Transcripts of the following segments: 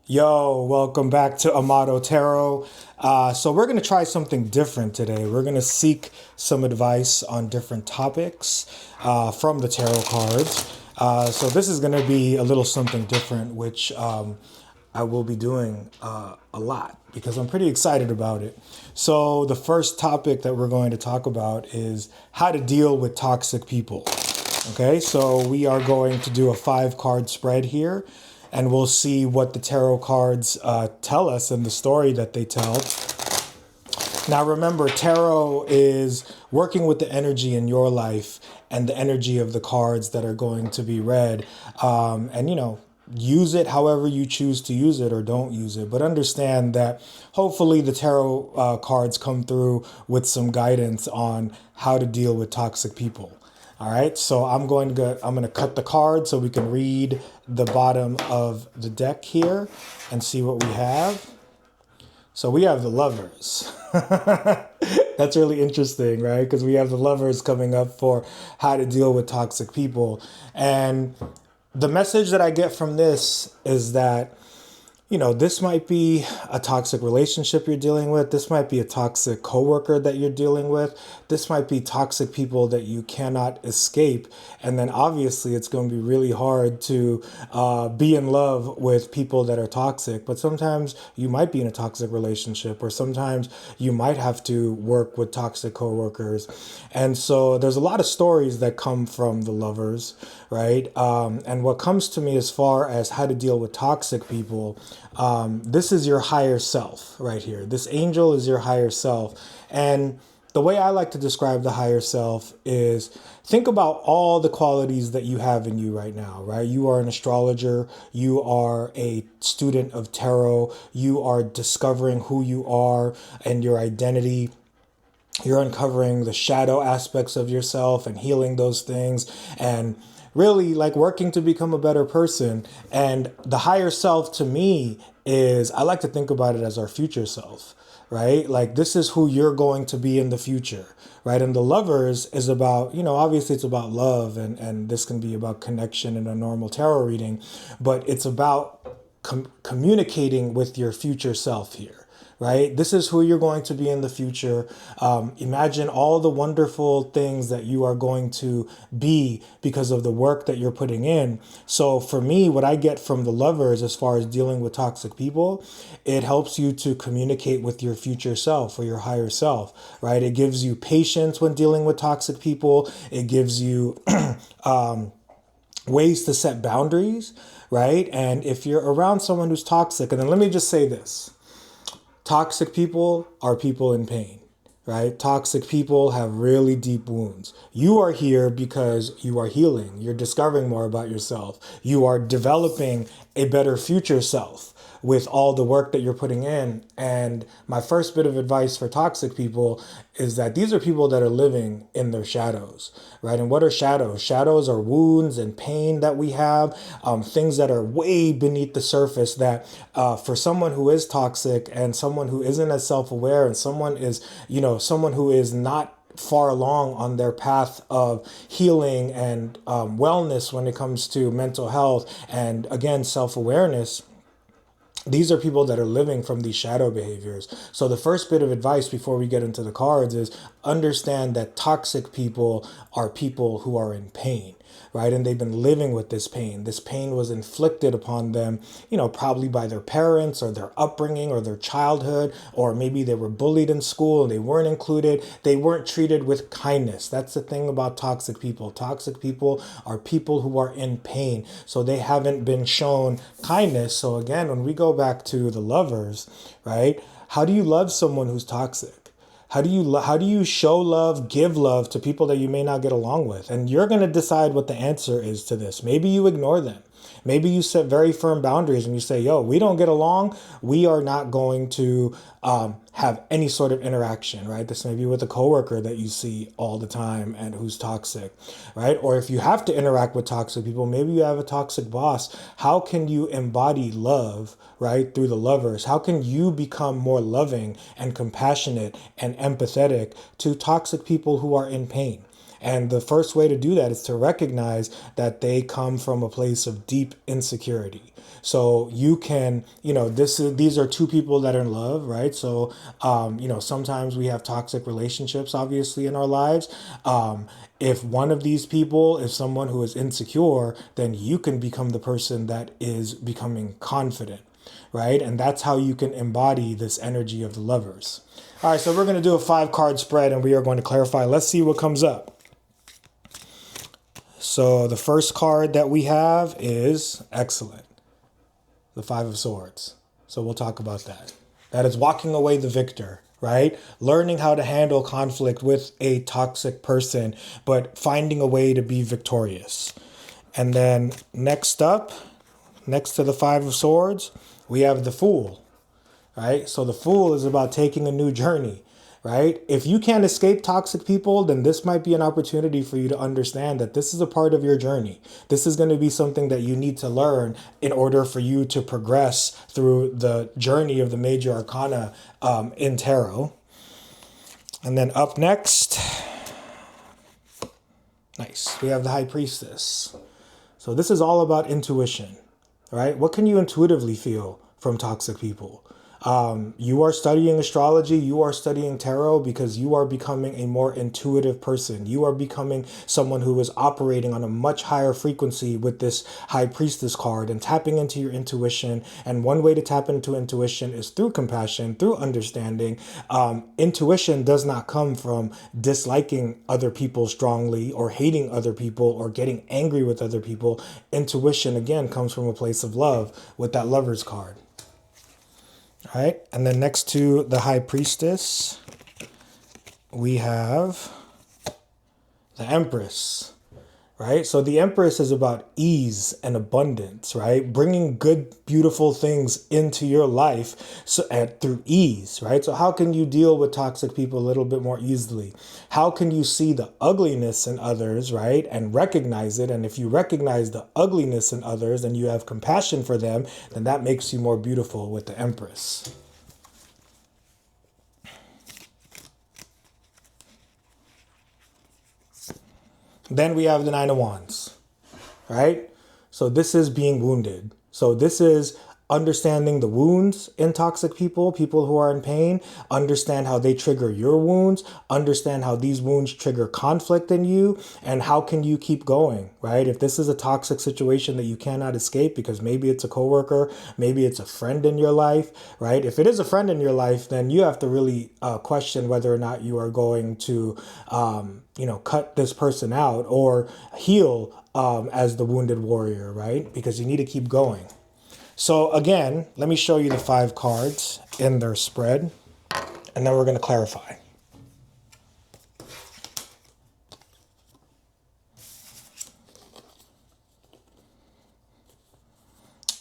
Yo, welcome back to Amato Tarot. So we're going to try something different today. We're going to seek some advice on different topics from the tarot cards. So this is going to be a little something different, which I will be doing a lot because I'm pretty excited about it. So the first topic that we're going to talk about is how to deal with toxic people. Okay, so we are going to do a 5 card spread here, and we'll see what the tarot cards tell us and the story that they tell. Now, remember, tarot is working with the energy in your life and the energy of the cards that are going to be read. Use it however you choose to use it or don't use it. But understand that hopefully the tarot cards come through with some guidance on how to deal with toxic people. All right, so I'm going to cut the card so we can read the bottom of the deck here and see what we have. So we have the Lovers. That's really interesting, right? Because we have the Lovers coming up for how to deal with toxic people. And the message that I get from this is that, this might be a toxic relationship you're dealing with. This might be a toxic coworker that you're dealing with. This might be toxic people that you cannot escape. And then obviously it's going to be really hard to be in love with people that are toxic. But sometimes you might be in a toxic relationship, or sometimes you might have to work with toxic coworkers. And so there's a lot of stories that come from the Lovers, right? And what comes to me as far as how to deal with toxic people, this is your higher self right here. This angel is your higher self. And the way I like to describe the higher self is think about all the qualities that you have in you right now, right? You are an astrologer. You are a student of tarot. You are discovering who you are and your identity. You're uncovering the shadow aspects of yourself and healing those things and really like working to become a better person. And the higher self to me is, I like to think about it as our future self, right? Like this is who you're going to be in the future, right? And the Lovers is about, obviously it's about love, and this can be about connection in a normal tarot reading, but it's about communicating with your future self here, right? This is who you're going to be in the future. Imagine all the wonderful things that you are going to be because of the work that you're putting in. So for me, what I get from the Lovers as far as dealing with toxic people, it helps you to communicate with your future self or your higher self, right? It gives you patience when dealing with toxic people. It gives you ways to set boundaries, right? And if you're around someone who's toxic, and then let me just say this. Toxic people are people in pain, right? Toxic people have really deep wounds. You are here because you are healing. You're discovering more about yourself. You are developing a better future self with all the work that you're putting in. And my first bit of advice for toxic people is that these are people that are living in their shadows, right? And what are shadows? Shadows are wounds and pain that we have, things that are way beneath the surface that for someone who is toxic and someone who isn't as self-aware and someone who is not far along on their path of healing and wellness when it comes to mental health and, again, self-awareness. These are people that are living from these shadow behaviors. So the first bit of advice before we get into the cards is understand that toxic people are people who are in pain, right? And they've been living with this pain. This pain was inflicted upon them, probably by their parents or their upbringing or their childhood, or maybe they were bullied in school and they weren't included. They weren't treated with kindness. That's the thing about toxic people. Toxic people are people who are in pain. So they haven't been shown kindness. So again, when we go back to the Lovers, right? How do you love someone who's toxic? How do you show love, give love to people that you may not get along with? And you're going to decide what the answer is to this. Maybe you ignore them. Maybe you set very firm boundaries and you say, yo, we don't get along. We are not going to have any sort of interaction, right? This may be with a coworker that you see all the time and who's toxic, right? Or if you have to interact with toxic people, maybe you have a toxic boss. How can you embody love, right, through the Lovers? How can you become more loving and compassionate and empathetic to toxic people who are in pain? And the first way to do that is to recognize that they come from a place of deep insecurity. So you can, these are two people that are in love, right? So, sometimes we have toxic relationships, obviously, in our lives. If one of these people is someone who is insecure, then you can become the person that is becoming confident, right? And that's how you can embody this energy of the lovers. All right, so we're going to do a 5-card spread and we are going to clarify. Let's see what comes up. So the first card that we have is excellent. The 5 of Swords. So we'll talk about that. That is walking away the victor, right? Learning how to handle conflict with a toxic person, but finding a way to be victorious. And then next up, next to the 5 of Swords, we have the Fool, right? So the Fool is about taking a new journey, right? If you can't escape toxic people, then this might be an opportunity for you to understand that this is a part of your journey. This is going to be something that you need to learn in order for you to progress through the journey of the major arcana in tarot. And then up next, nice, we have the High Priestess. So this is all about intuition, right? What can you intuitively feel from toxic people? You are studying astrology, you are studying tarot because you are becoming a more intuitive person. You are becoming someone who is operating on a much higher frequency with this High Priestess card and tapping into your intuition. And one way to tap into intuition is through compassion, through understanding. Intuition does not come from disliking other people strongly or hating other people or getting angry with other people. Intuition, again, comes from a place of love with that Lover's card. All right, and then next to the High Priestess, we have the Empress, right? So the Empress is about ease and abundance, right? Bringing good, beautiful things into your life through ease, right? So how can you deal with toxic people a little bit more easily? How can you see the ugliness in others, right? And recognize it. And if you recognize the ugliness in others and you have compassion for them, then that makes you more beautiful with the Empress. Then we have the Nine of Wands, right? So this is being wounded. So this is understanding the wounds in toxic people, people who are in pain, understand how they trigger your wounds, understand how these wounds trigger conflict in you, and how can you keep going, right? If this is a toxic situation that you cannot escape because maybe it's a coworker, maybe it's a friend in your life, right? If it is a friend in your life, then you have to really question whether or not you are going to, cut this person out or heal as the wounded warrior, right? Because you need to keep going. So again, let me show you the 5 cards in their spread, and then we're going to clarify.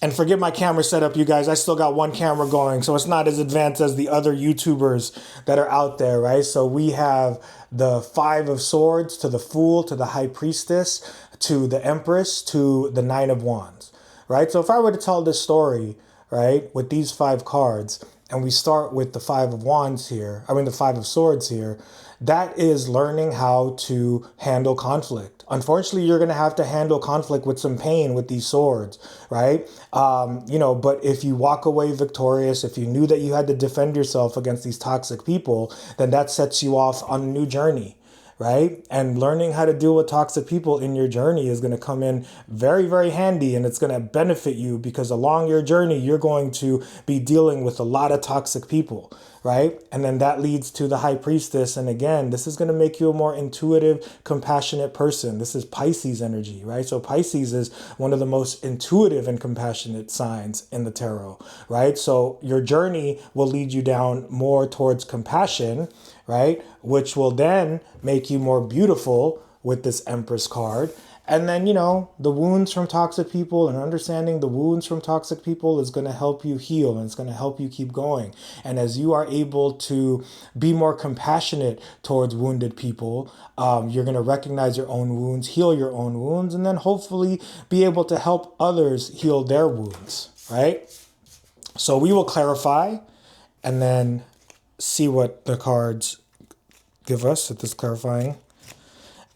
And forgive my camera setup, you guys. I still got one camera going, so it's not as advanced as the other YouTubers that are out there, right? So we have the 5 of Swords to the Fool to the High Priestess to the Empress to the 9 of Wands, right? So if I were to tell this story, right, with these 5 cards, and we start with the 5 of Wands here, the 5 of Swords here, that is learning how to handle conflict. Unfortunately, you're going to have to handle conflict with some pain with these swords, right? But if you walk away victorious, if you knew that you had to defend yourself against these toxic people, then that sets you off on a new journey, right? And learning how to deal with toxic people in your journey is going to come in very, very handy, and it's going to benefit you because along your journey, you're going to be dealing with a lot of toxic people, right? And then that leads to the High Priestess. And again, this is going to make you a more intuitive, compassionate person. This is Pisces energy, right? So Pisces is one of the most intuitive and compassionate signs in the tarot, right? So your journey will lead you down more towards compassion, right? Which will then make you more beautiful with this Empress card. And then, the wounds from toxic people and understanding the wounds from toxic people is going to help you heal, and it's going to help you keep going. And as you are able to be more compassionate towards wounded people, you're going to recognize your own wounds, heal your own wounds, and then hopefully be able to help others heal their wounds, right? So we will clarify and then see what the cards give us at this clarifying.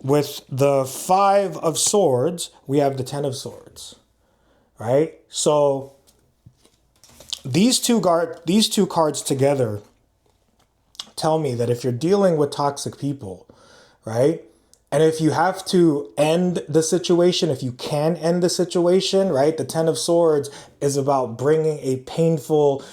with the Five of Swords, we have the Ten of Swords, right? So these two cards together tell me that if you're dealing with toxic people, right? And if you have to end the situation, if you can end the situation, right? The Ten of Swords is about bringing a painful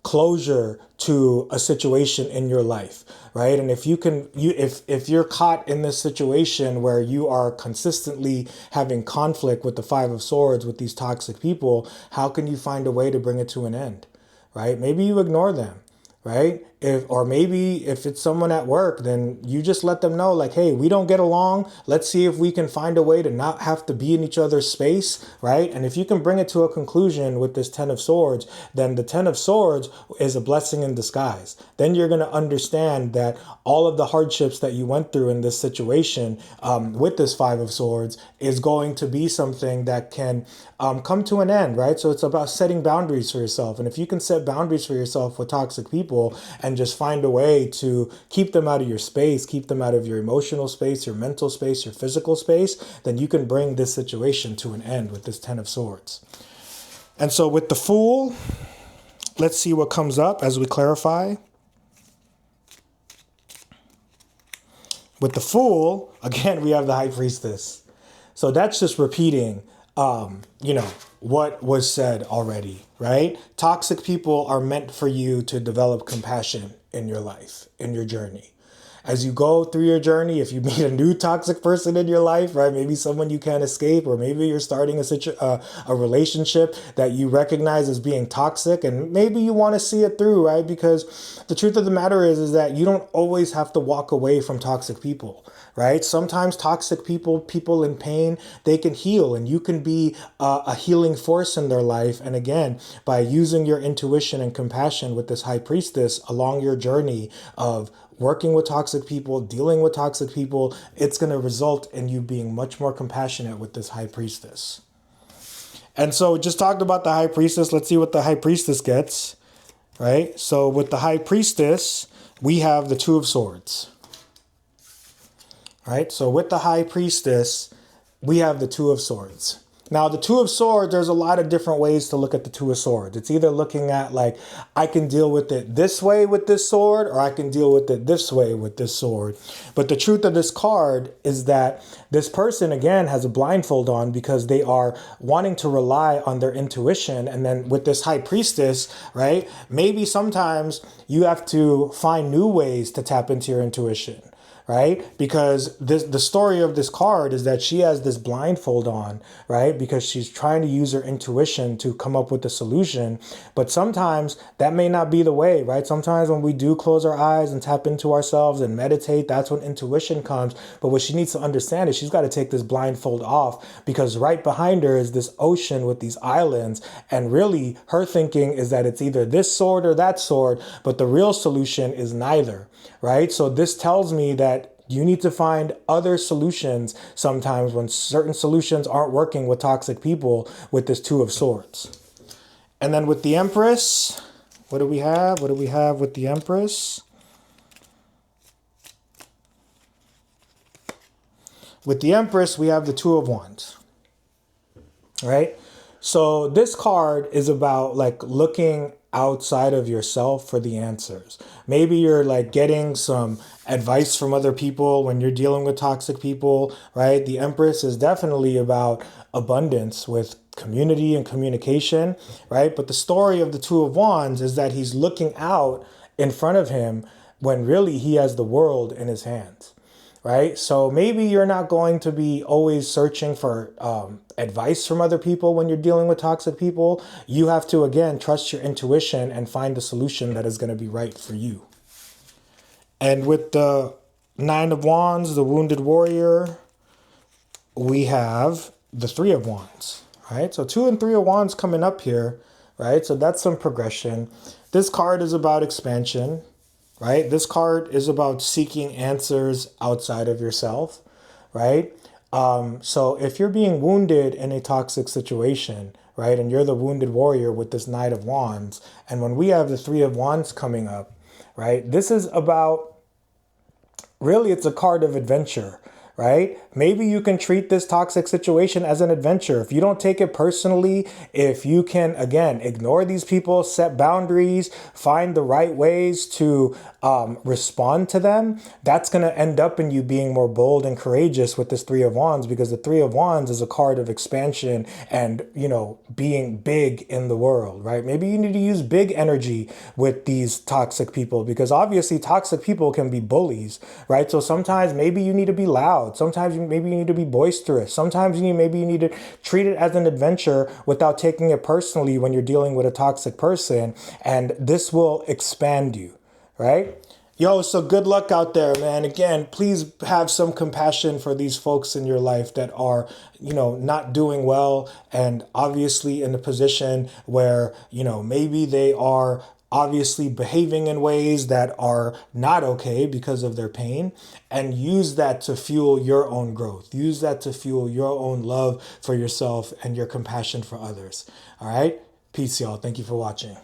closure to a situation in your life, right? And if you can, if you're caught in this situation where you are consistently having conflict with the Five of Swords with these toxic people, how can you find a way to bring it to an end, right? Maybe you ignore them, right? Or maybe if it's someone at work, then you just let them know, like, hey, we don't get along. Let's see if we can find a way to not have to be in each other's space, right? And if you can bring it to a conclusion with this Ten of Swords, then the Ten of Swords is a blessing in disguise. Then you're going to understand that all of the hardships that you went through in this situation with this Five of Swords is going to be something that can come to an end, right? So it's about setting boundaries for yourself. And if you can set boundaries for yourself with toxic people and just find a way to keep them out of your space, keep them out of your emotional space, your mental space, your physical space, then you can bring this situation to an end with this Ten of Swords. And so with the Fool, let's see what comes up as we clarify. With the Fool, again, we have the High Priestess. So that's just repeating, what was said already, right? Toxic people are meant for you to develop compassion in your life, in your journey. As you go through your journey, if you meet a new toxic person in your life, right? Maybe someone you can't escape, or maybe you're starting a relationship that you recognize as being toxic, and maybe you want to see it through, right? Because the truth of the matter is that you don't always have to walk away from toxic people, right? Sometimes toxic people in pain, they can heal, and you can be a healing force in their life. And again, by using your intuition and compassion with this High Priestess along your journey of working with toxic people, dealing with toxic people, it's going to result in you being much more compassionate with this High Priestess. And so we just talked about the High Priestess. Let's see what the High Priestess gets, right? So with the High Priestess, we have the Two of Swords, right? So with the High Priestess, we have the Two of Swords. Now, the Two of Swords, there's a lot of different ways to look at the Two of Swords. It's either looking at, like, I can deal with it this way with this sword, or I can deal with it this way with this sword. But the truth of this card is that this person, again, has a blindfold on because they are wanting to rely on their intuition. And then with this High Priestess, right, maybe sometimes you have to find new ways to tap into your intuition, right? Because the story of this card is that she has this blindfold on, right? Because she's trying to use her intuition to come up with a solution. But sometimes that may not be the way, right? Sometimes when we do close our eyes and tap into ourselves and meditate, that's when intuition comes. But what she needs to understand is she's got to take this blindfold off, because right behind her is this ocean with these islands. And really her thinking is that it's either this sword or that sword, but the real solution is neither, right? So this tells me that you need to find other solutions sometimes when certain solutions aren't working with toxic people with this Two of Swords. And then with the Empress, what do we have? What do we have with the Empress? With the Empress, we have the Two of Wands, right? So this card is about, like, looking outside of yourself for the answers. Maybe you're, like, getting some advice from other people when you're dealing with toxic people, right? The Empress is definitely about abundance with community and communication, right? But the story of the Two of Wands is that he's looking out in front of him when really he has the world in his hands, right? So maybe you're not going to be always searching for advice from other people when you're dealing with toxic people. You have to, again, trust your intuition and find the solution that is going to be right for you. And with the Nine of Wands, the Wounded Warrior, we have the Three of Wands, right? So 2 and 3 of Wands coming up here, right? So that's some progression. This card is about expansion, right? This card is about seeking answers outside of yourself, right? So if you're being wounded in a toxic situation, right, and you're the Wounded Warrior with this Knight of Wands, and when we have the Three of Wands coming up, right, this is about really it's a card of adventure, right? Maybe you can treat this toxic situation as an adventure. If you don't take it personally, if you can, again, ignore these people, set boundaries, find the right ways to respond to them, that's going to end up in you being more bold and courageous with this Three of Wands, because the Three of Wands is a card of expansion and, you know, being big in the world, right? Maybe you need to use big energy with these toxic people, because obviously toxic people can be bullies, right? So sometimes maybe you need to be loud. Sometimes maybe you need to be boisterous. Sometimes maybe you need to treat it as an adventure without taking it personally when you're dealing with a toxic person. And this will expand you, right? Yo, so good luck out there, man. Again, please have some compassion for these folks in your life that are, you know, not doing well and obviously in a position where, you know, maybe they are obviously behaving in ways that are not okay because of their pain, and use that to fuel your own growth. Use that to fuel your own love for yourself and your compassion for others. All right? Peace, y'all. Thank you for watching.